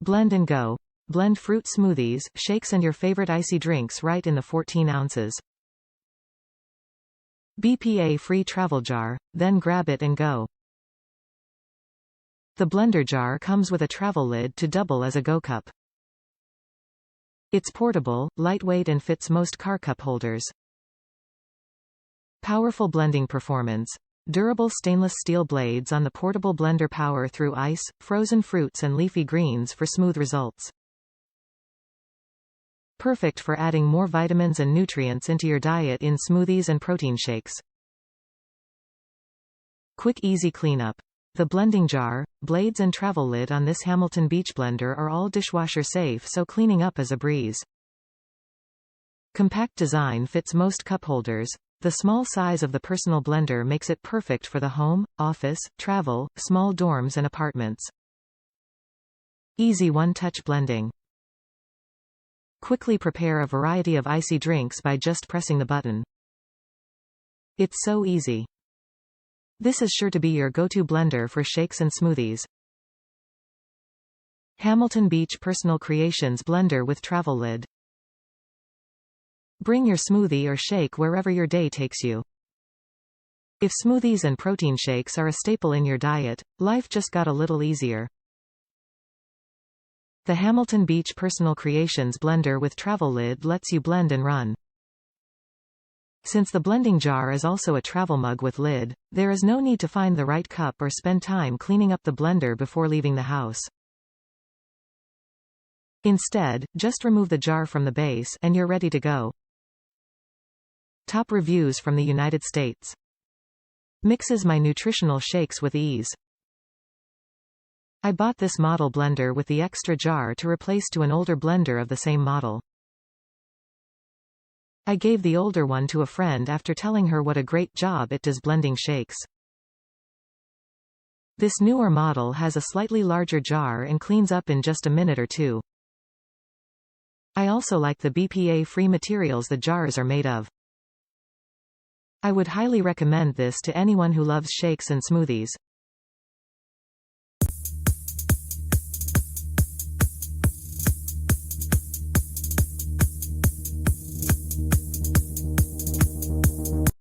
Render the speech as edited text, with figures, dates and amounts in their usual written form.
Blend and go. Blend fruit smoothies, shakes and your favorite icy drinks right in the 14 ounces. BPA-free travel jar, then grab it and go. The blender jar comes with a travel lid to double as a go cup. It's portable, lightweight and fits most car cup holders. Powerful blending performance. Durable stainless steel blades on the portable blender power through ice, frozen fruits and leafy greens for smooth results. Perfect for adding more vitamins and nutrients into your diet in smoothies and protein shakes. Quick easy cleanup. The blending jar, blades and travel lid on this Hamilton Beach blender are all dishwasher safe, so cleaning up is a breeze. Compact design fits most cup holders. The small size of the personal blender makes it perfect for the home, office, travel, small dorms and apartments. Easy one-touch blending. Quickly prepare a variety of icy drinks by just pressing the button. It's so easy. This is sure to be your go-to blender for shakes and smoothies. Hamilton Beach Personal Creations Blender with Travel Lid. Bring your smoothie or shake wherever your day takes you. If smoothies and protein shakes are a staple in your diet, life just got a little easier. The Hamilton Beach Personal Creations Blender with Travel Lid lets you blend and run. Since the blending jar is also a travel mug with lid, there is no need to find the right cup or spend time cleaning up the blender before leaving the house. Instead, just remove the jar from the base and you're ready to go. Top reviews from the United States. Mixes my nutritional shakes with ease. I bought this model blender with the extra jar to replace to an older blender of the same model. I gave the older one to a friend after telling her what a great job it does blending shakes. This newer model has a slightly larger jar and cleans up in just a minute or two. I also like the BPA-free materials the jars are made of. I would highly recommend this to anyone who loves shakes and smoothies.